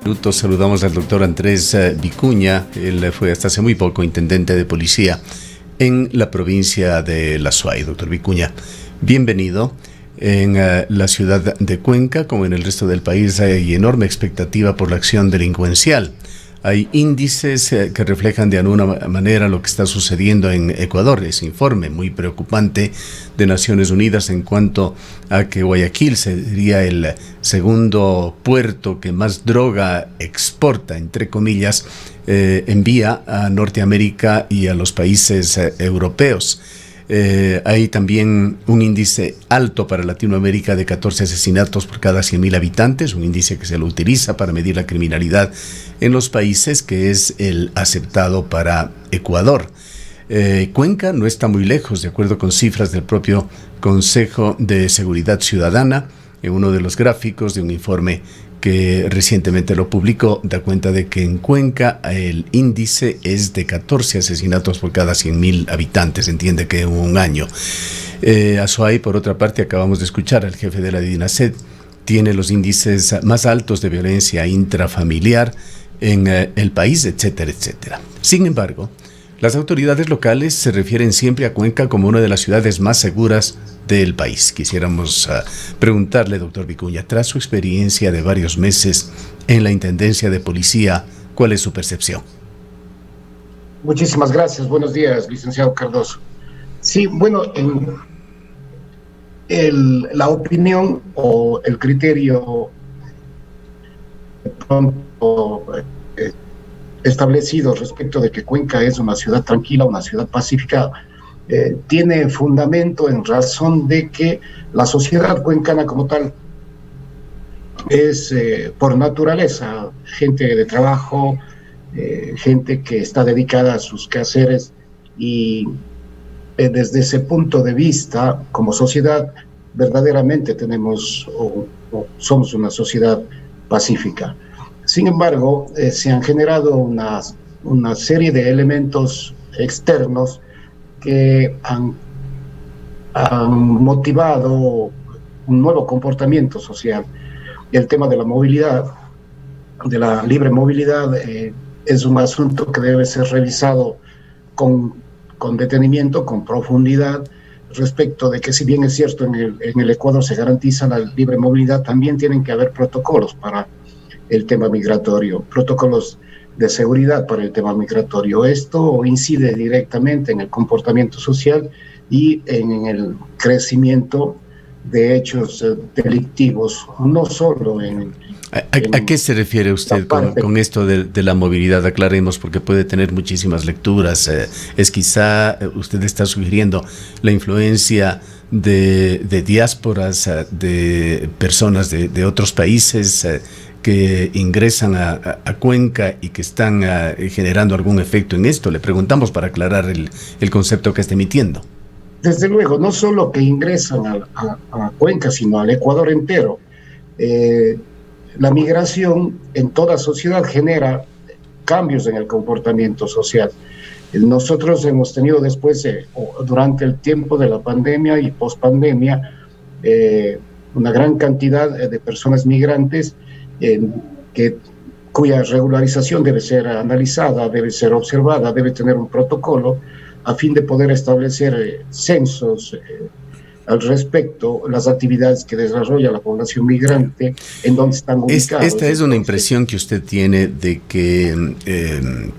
Minutos saludamos al doctor Andrés Vicuña. Él fue hasta hace muy poco intendente de policía en la provincia de La Suay. Doctor Vicuña, bienvenido. En la ciudad de Cuenca, como en el resto del país, hay enorme expectativa por la acción delincuencial. Hay índices que reflejan de alguna manera lo que está sucediendo en Ecuador. Ese informe muy preocupante de Naciones Unidas en cuanto a que Guayaquil sería el segundo puerto que más droga exporta, entre comillas, envía a Norteamérica y a los países europeos. Hay también un índice alto para Latinoamérica de 14 asesinatos por cada 100.000 habitantes, un índice que se lo utiliza para medir la criminalidad en los países, que es el aceptado para Ecuador. Cuenca no está muy lejos, de acuerdo con cifras del propio Consejo de Seguridad Ciudadana. En uno de los gráficos de un informe que recientemente lo publicó, da cuenta de que en Cuenca el índice es de 14 asesinatos por cada 100.000 habitantes, entiende que en un año. Azuay, por otra parte, acabamos de escuchar al jefe de la DINASED, tiene los índices más altos de violencia intrafamiliar en el país, etcétera, etcétera. Sin embargo, las autoridades locales se refieren siempre a Cuenca como una de las ciudades más seguras del país. Quisiéramos preguntarle, doctor Vicuña, tras su experiencia de varios meses en la Intendencia de Policía, ¿cuál es su percepción? Muchísimas gracias. Buenos días, licenciado Cardoso. Sí, bueno, la opinión o el criterio de pronto establecido respecto de que Cuenca es una ciudad tranquila, una ciudad pacífica, tiene fundamento en razón de que la sociedad cuencana como tal es por naturaleza gente de trabajo, gente que está dedicada a sus quehaceres y desde ese punto de vista, como sociedad, verdaderamente somos una sociedad pacífica. Sin embargo, se han generado una serie de elementos externos que han motivado un nuevo comportamiento social. El tema de la movilidad, de la libre movilidad, es un asunto que debe ser revisado con detenimiento, con profundidad, respecto de que, si bien es cierto en el Ecuador se garantiza la libre movilidad, también tienen que haber protocolos para el tema migratorio, protocolos de seguridad para el tema migratorio. Esto incide directamente en el comportamiento social y en el crecimiento de hechos delictivos, no solo en... ¿A qué se refiere usted con esto de la movilidad? Aclaremos, porque puede tener muchísimas lecturas. Es quizá usted está sugiriendo la influencia de diásporas, de personas de otros países que ingresan a Cuenca y que están generando algún efecto en esto. Le preguntamos para aclarar el concepto que está emitiendo. Desde luego, no solo que ingresan a Cuenca, sino al Ecuador entero. La migración en toda sociedad genera cambios en el comportamiento social. Nosotros hemos tenido después, durante el tiempo de la pandemia y pospandemia, una gran cantidad de personas migrantes cuya regularización debe ser analizada, debe ser observada, debe tener un protocolo a fin de poder establecer censos al respecto, las actividades que desarrolla la población migrante, en donde están ubicados. Esta es una impresión que usted tiene de que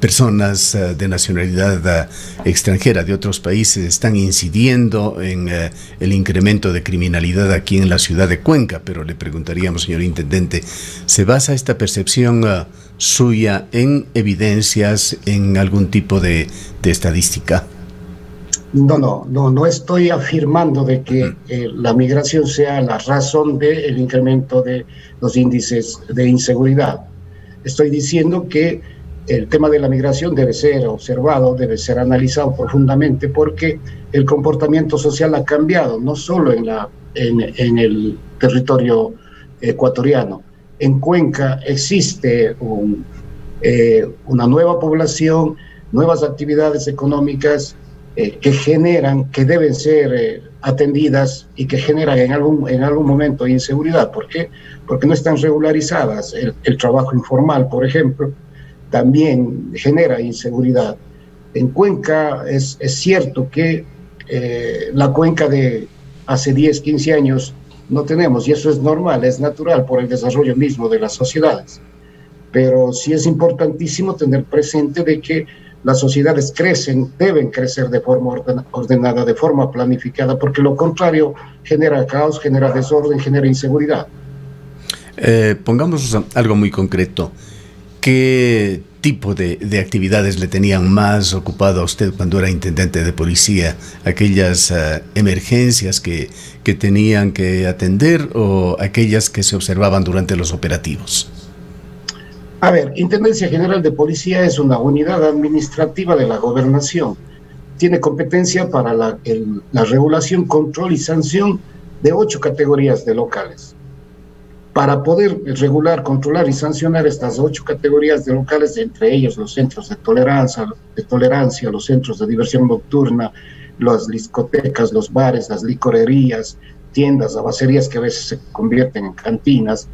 personas de nacionalidad extranjera de otros países están incidiendo en el incremento de criminalidad aquí en la ciudad de Cuenca, pero le preguntaríamos, señor intendente, ¿se basa esta percepción suya en evidencias, en algún tipo de estadística? No estoy afirmando de que la migración sea la razón del incremento de los índices de inseguridad. Estoy diciendo que el tema de la migración debe ser observado, debe ser analizado profundamente, porque el comportamiento social ha cambiado, no solo en el territorio ecuatoriano. En Cuenca existe una nueva población, nuevas actividades económicas que deben ser atendidas y que generan en algún momento inseguridad. ¿Por qué? porque no están regularizadas. El trabajo informal, por ejemplo, también genera inseguridad. En Cuenca es cierto que la Cuenca de hace 10, 15 años no tenemos, y eso es normal, es natural por el desarrollo mismo de las sociedades. Pero sí es importantísimo tener presente de que las sociedades crecen, deben crecer de forma ordenada, de forma planificada, porque lo contrario genera caos, genera desorden, genera inseguridad. Pongamos algo muy concreto. ¿Qué tipo de actividades le tenían más ocupado a usted cuando era intendente de policía? ¿Aquellas emergencias que tenían que atender o aquellas que se observaban durante los operativos? A ver, Intendencia General de Policía es una unidad administrativa de la gobernación. Tiene competencia para la regulación, control y sanción de 8 categorías de locales. Para poder regular, controlar y sancionar estas 8 categorías de locales, entre ellos los centros de tolerancia, los centros de diversión nocturna, las discotecas, los bares, las licorerías, tiendas, abacerías que a veces se convierten en cantinas,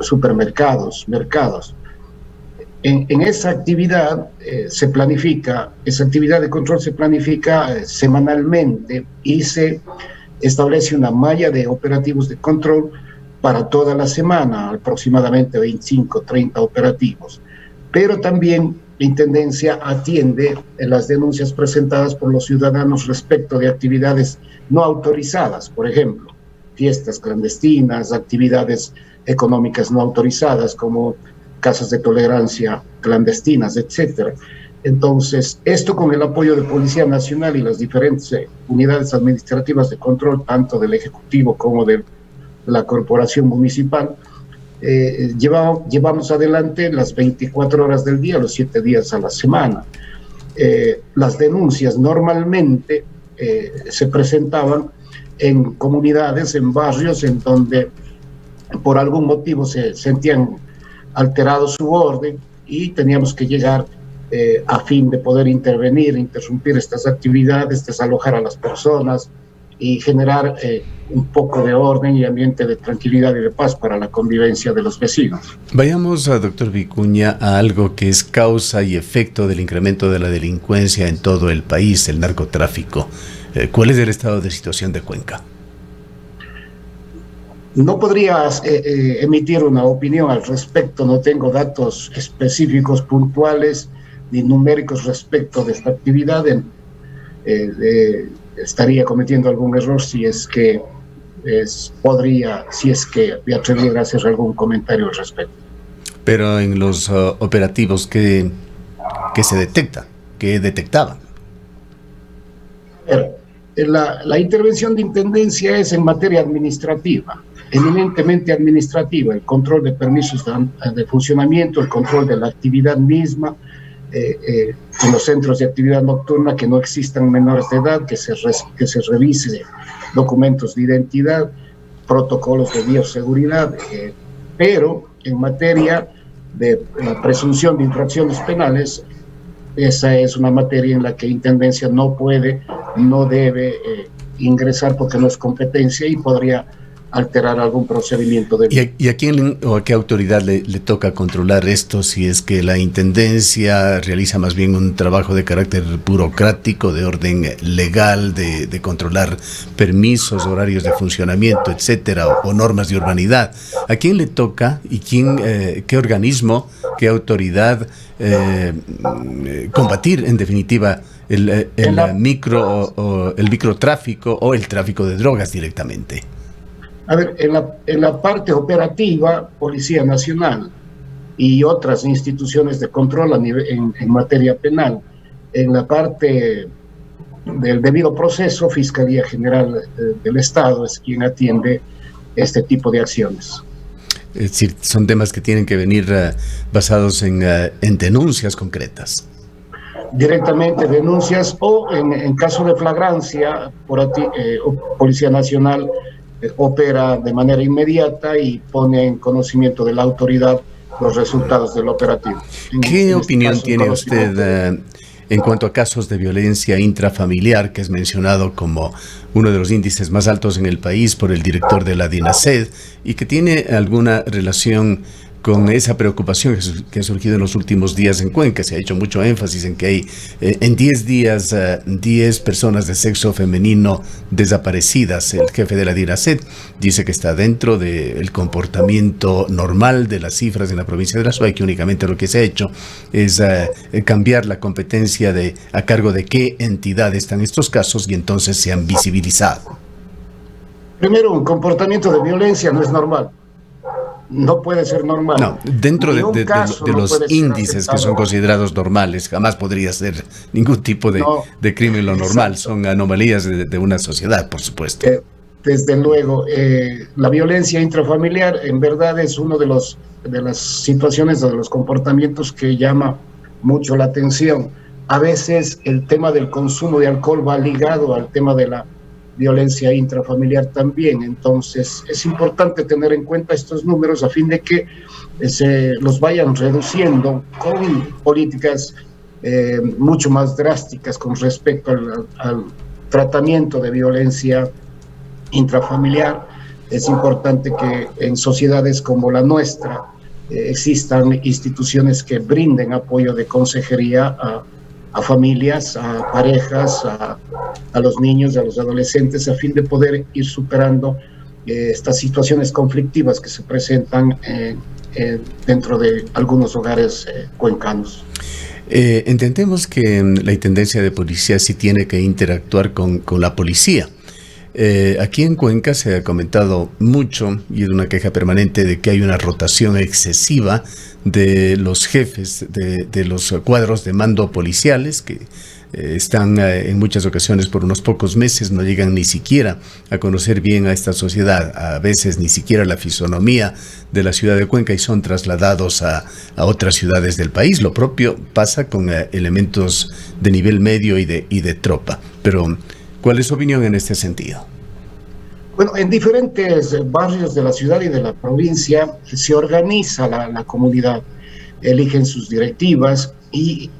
supermercados, mercados. En esa actividad se planifica, esa actividad de control se planifica semanalmente y se establece una malla de operativos de control para toda la semana, aproximadamente 25, 30 operativos. Pero también la Intendencia atiende las denuncias presentadas por los ciudadanos respecto de actividades no autorizadas, por ejemplo, fiestas clandestinas, actividades económicas no autorizadas como casas de tolerancia clandestinas, etc. Entonces, esto con el apoyo de Policía Nacional y las diferentes unidades administrativas de control, tanto del Ejecutivo como de la Corporación Municipal, llevamos adelante las 24 horas del día, los 7 días a la semana. Las denuncias normalmente se presentaban en comunidades, en barrios en donde por algún motivo se sentían alterado su orden y teníamos que llegar a fin de poder intervenir, interrumpir estas actividades, desalojar a las personas y generar un poco de orden y ambiente de tranquilidad y de paz para la convivencia de los vecinos. Vayamos, doctor Vicuña, a algo que es causa y efecto del incremento de la delincuencia en todo el país, el narcotráfico. ¿Cuál es el estado de situación de Cuenca? No podría emitir una opinión al respecto, no tengo datos específicos, puntuales, ni numéricos respecto de esta actividad. Estaría cometiendo algún error si es que me atreviera a hacer algún comentario al respecto. Pero en los operativos que se detecta, que detectaban. A ver, la intervención de Intendencia es en materia administrativa, eminentemente administrativa, el control de permisos de funcionamiento, el control de la actividad misma, en los centros de actividad nocturna que no existan menores de edad, que se revise documentos de identidad, protocolos de bioseguridad, pero en materia de la presunción de infracciones penales, esa es una materia en la que Intendencia no puede, no debe ingresar porque no es competencia y podría alterar algún procedimiento de... ¿Y a quién o a qué autoridad le toca controlar esto si es que la Intendencia realiza más bien un trabajo de carácter burocrático, de orden legal, de controlar permisos, horarios de funcionamiento, etcétera, o normas de urbanidad? ¿A quién le toca y qué organismo, qué autoridad combatir en definitiva el microtráfico o el tráfico de drogas directamente? A ver, en la parte operativa, Policía Nacional y otras instituciones de control en materia penal. En la parte del debido proceso, Fiscalía General del Estado es quien atiende este tipo de acciones. Es decir, son temas que tienen que venir basados en denuncias concretas. Directamente denuncias o en caso de flagrancia, Policía Nacional opera de manera inmediata y pone en conocimiento de la autoridad los resultados del operativo. ¿Qué opinión tiene usted en cuanto a casos de violencia intrafamiliar, que es mencionado como uno de los índices más altos en el país por el director de la DINASED y que tiene alguna relación con esa preocupación que ha surgido en los últimos días en Cuenca. Se ha hecho mucho énfasis en que hay en 10 días 10 personas de sexo femenino desaparecidas. El jefe de la DINASED dice que está dentro del comportamiento normal de las cifras en la provincia de La Suay, que únicamente lo que se ha hecho es cambiar la competencia de a cargo de qué entidad están estos casos y entonces se han visibilizado. Primero, un comportamiento de violencia no es normal. No puede ser normal. No, dentro de los índices que son considerados normales, jamás podría ser ningún tipo de crimen lo normal. Exacto. Son anomalías de una sociedad, por supuesto. Desde luego, la violencia intrafamiliar en verdad es uno de las situaciones o de los comportamientos que llama mucho la atención. A veces el tema del consumo de alcohol va ligado al tema de la violencia intrafamiliar también. Entonces es importante tener en cuenta estos números a fin de que se los vayan reduciendo con políticas mucho más drásticas con respecto al tratamiento de violencia intrafamiliar. Es importante que en sociedades como la nuestra existan instituciones que brinden apoyo de consejería a familias, a parejas, a los niños, a los adolescentes, a fin de poder ir superando estas situaciones conflictivas que se presentan dentro de algunos hogares cuencanos. Entendemos que la Intendencia de Policía sí tiene que interactuar con la policía. Aquí en Cuenca se ha comentado mucho y es una queja permanente de que hay una rotación excesiva de los jefes de los cuadros de mando policiales que están en muchas ocasiones por unos pocos meses, no llegan ni siquiera a conocer bien a esta sociedad, a veces ni siquiera la fisonomía de la ciudad de Cuenca y son trasladados a otras ciudades del país. Lo propio pasa con elementos de nivel medio y de tropa. Pero, ¿cuál es su opinión en este sentido? Bueno, en diferentes barrios de la ciudad y de la provincia se organiza la comunidad, eligen sus directivas e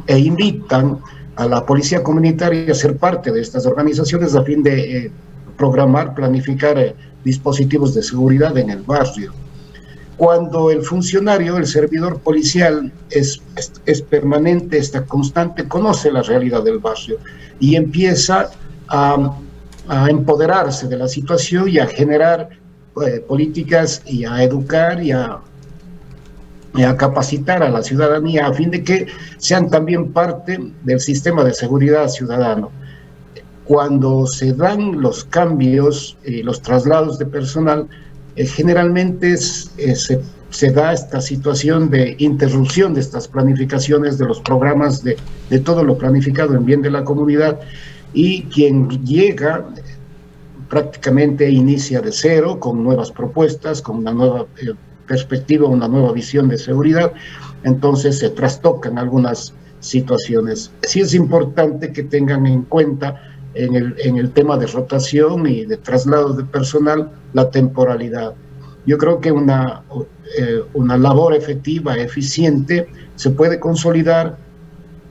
invitan a la policía comunitaria a ser parte de estas organizaciones a fin de programar, planificar dispositivos de seguridad en el barrio. Cuando el funcionario, el servidor policial es permanente, está constante, conoce la realidad del barrio y empieza a empoderarse de la situación y a generar políticas y a educar y a capacitar a la ciudadanía a fin de que sean también parte del sistema de seguridad ciudadano. Cuando se dan los cambios y los traslados de personal, generalmente se da esta situación de interrupción de estas planificaciones, de los programas, de todo lo planificado en bien de la comunidad, y quien llega prácticamente inicia de cero con nuevas propuestas, con una nueva perspectiva, una nueva visión de seguridad. Entonces se trastocan algunas situaciones. Sí es importante que tengan en cuenta en el tema de rotación y de traslado de personal la temporalidad. Yo creo que una labor efectiva, eficiente, se puede consolidar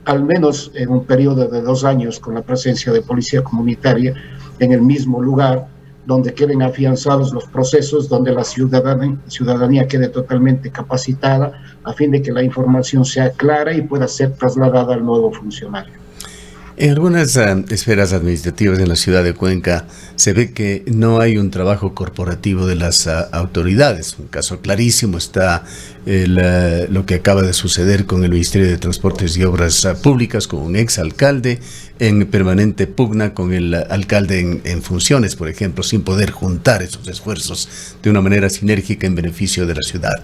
al menos en un periodo de 2 años con la presencia de policía comunitaria en el mismo lugar, donde queden afianzados los procesos, donde la ciudadanía quede totalmente capacitada a fin de que la información sea clara y pueda ser trasladada al nuevo funcionario. En algunas esferas administrativas en la ciudad de Cuenca se ve que no hay un trabajo corporativo de las autoridades. Un caso clarísimo está lo que acaba de suceder con el Ministerio de Transportes y Obras Públicas, con un exalcalde en permanente pugna con el alcalde en funciones, por ejemplo, sin poder juntar esos esfuerzos de una manera sinérgica en beneficio de la ciudad.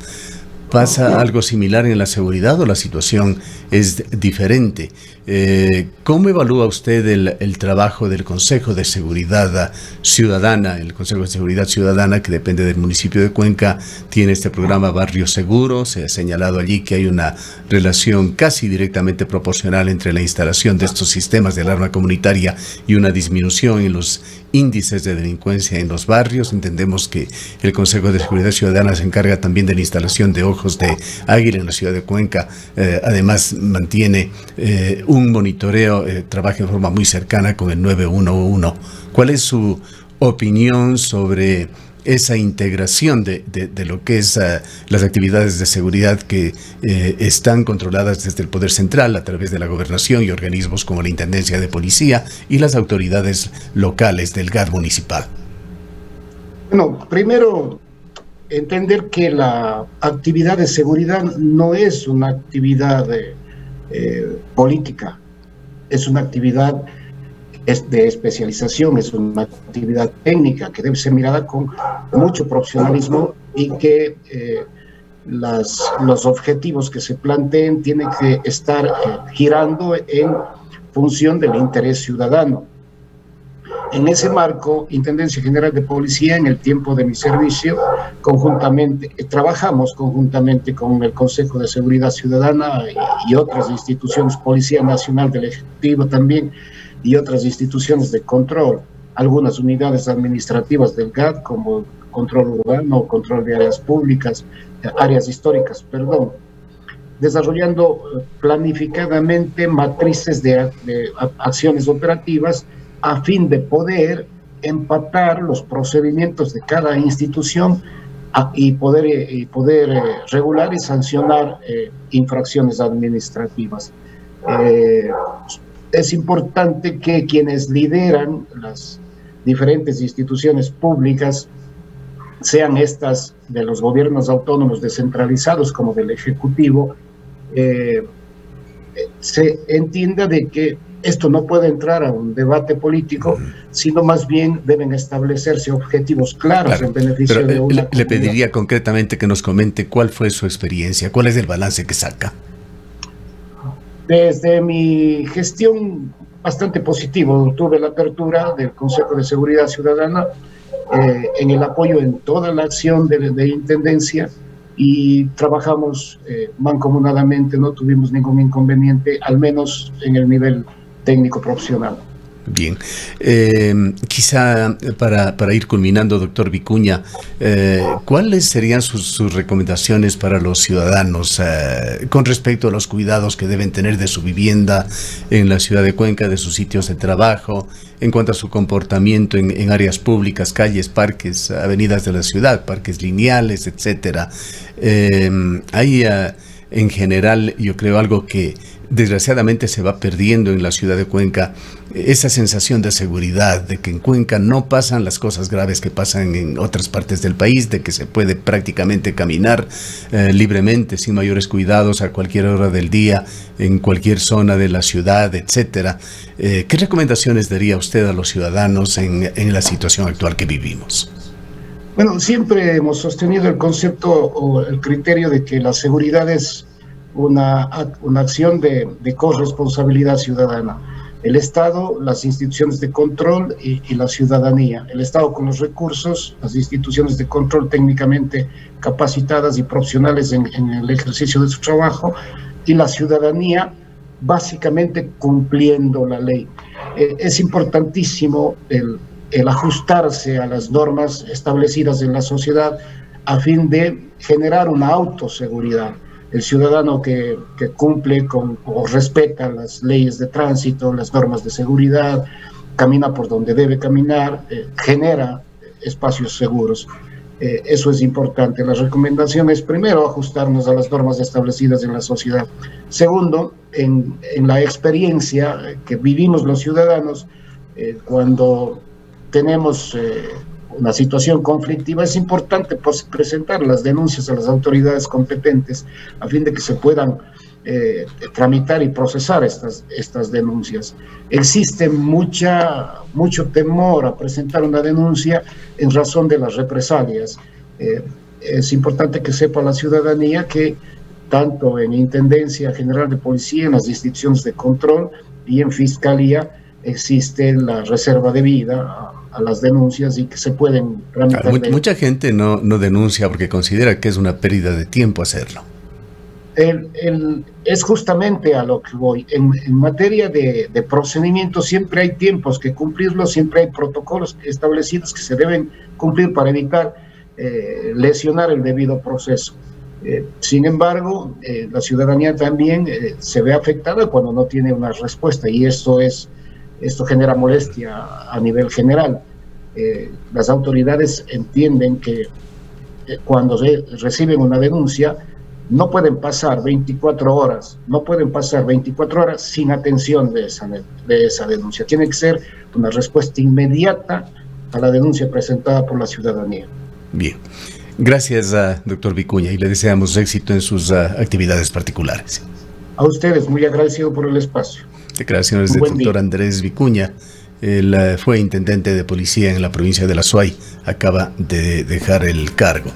¿Pasa algo similar en la seguridad o la situación es diferente? ¿Cómo evalúa usted el trabajo del Consejo de Seguridad Ciudadana? El Consejo de Seguridad Ciudadana, que depende del municipio de Cuenca, tiene este programa Barrio Seguro. Se ha señalado allí que hay una relación casi directamente proporcional entre la instalación de estos sistemas de alarma comunitaria y una disminución en los índices de delincuencia en los barrios. Entendemos que el Consejo de Seguridad Ciudadana se encarga también de la instalación de ojos de águila en la ciudad de Cuenca. Además, mantiene un monitoreo, trabaja en forma muy cercana con el 911. ¿Cuál es su opinión sobre esa integración de lo que es las actividades de seguridad que están controladas desde el Poder Central a través de la Gobernación y organismos como la Intendencia de Policía y las autoridades locales del GAD municipal? Bueno, primero, entender que la actividad de seguridad no es una actividad política, es una actividad de especialización, es una actividad técnica que debe ser mirada con mucho profesionalismo y que los objetivos que se planteen tienen que estar girando en función del interés ciudadano. En ese marco, Intendencia General de Policía, en el tiempo de mi servicio, trabajamos conjuntamente con el Consejo de Seguridad Ciudadana y otras instituciones, Policía Nacional del Ejecutivo también, y otras instituciones de control, algunas unidades administrativas del GAD, como control urbano, control de áreas públicas, áreas históricas, perdón, desarrollando planificadamente matrices de acciones operativas a fin de poder empatar los procedimientos de cada institución y poder regular y sancionar infracciones administrativas. Es importante que quienes lideran las diferentes instituciones públicas, sean estas de los gobiernos autónomos descentralizados como del Ejecutivo, se entienda de que esto no puede entrar a un debate político, sino más bien deben establecerse objetivos claros en beneficio de una comunidad. Le pediría concretamente que nos comente cuál fue su experiencia, cuál es el balance que saca. Desde mi gestión, bastante positivo. Tuve la apertura del Consejo de Seguridad Ciudadana en el apoyo en toda la acción de Intendencia y trabajamos mancomunadamente, no tuvimos ningún inconveniente, al menos en el nivel técnico profesional. Bien, quizá para ir culminando, doctor Vicuña, ¿cuáles serían sus recomendaciones para los ciudadanos con respecto a los cuidados que deben tener de su vivienda en la ciudad de Cuenca, de sus sitios de trabajo, en cuanto a su comportamiento en áreas públicas, calles, parques, avenidas de la ciudad, parques lineales, etcétera? Hay en general, yo creo, algo que desgraciadamente se va perdiendo en la ciudad de Cuenca, esa sensación de seguridad, de que en Cuenca no pasan las cosas graves que pasan en otras partes del país, de que se puede prácticamente caminar libremente, sin mayores cuidados, a cualquier hora del día, en cualquier zona de la ciudad, etcétera. ¿Qué recomendaciones daría usted a los ciudadanos en la situación actual que vivimos? Bueno, siempre hemos sostenido el concepto o el criterio de que la seguridad es una acción de corresponsabilidad ciudadana. El Estado, las instituciones de control y la ciudadanía. El Estado con los recursos, las instituciones de control técnicamente capacitadas y profesionales en el ejercicio de su trabajo, y la ciudadanía básicamente cumpliendo la ley. Es importantísimo el ajustarse a las normas establecidas en la sociedad a fin de generar una autoseguridad. El ciudadano que cumple o respeta las leyes de tránsito, las normas de seguridad, camina por donde debe caminar, genera espacios seguros. Eso es importante. La recomendación es, primero, ajustarnos a las normas establecidas en la sociedad. Segundo, en la experiencia que vivimos los ciudadanos, cuando tenemos una situación conflictiva, es importante presentar las denuncias a las autoridades competentes a fin de que se puedan tramitar y procesar estas denuncias. Existe mucho temor a presentar una denuncia en razón de las represalias. Es importante que sepa la ciudadanía que tanto en Intendencia General de Policía, en las instituciones de control y en Fiscalía existe la reserva de vida a las denuncias y que se pueden tramitar. Mucha gente no denuncia porque considera que es una pérdida de tiempo hacerlo. Es justamente a lo que voy. En materia de procedimiento siempre hay tiempos que cumplirlos, siempre hay protocolos establecidos que se deben cumplir para evitar lesionar el debido proceso. Sin embargo, la ciudadanía también se ve afectada cuando no tiene una respuesta, y esto genera molestia a nivel general. Las autoridades entienden que cuando reciben una denuncia no pueden pasar 24 horas sin atención de esa denuncia. Tiene que ser una respuesta inmediata a la denuncia presentada por la ciudadanía. Bien. Gracias, doctor Vicuña, y le deseamos éxito en sus actividades particulares. A ustedes, muy agradecido por el espacio. Declaraciones del doctor Andrés Vicuña. Él fue intendente de policía en la provincia de La Suay. Acaba de dejar el cargo.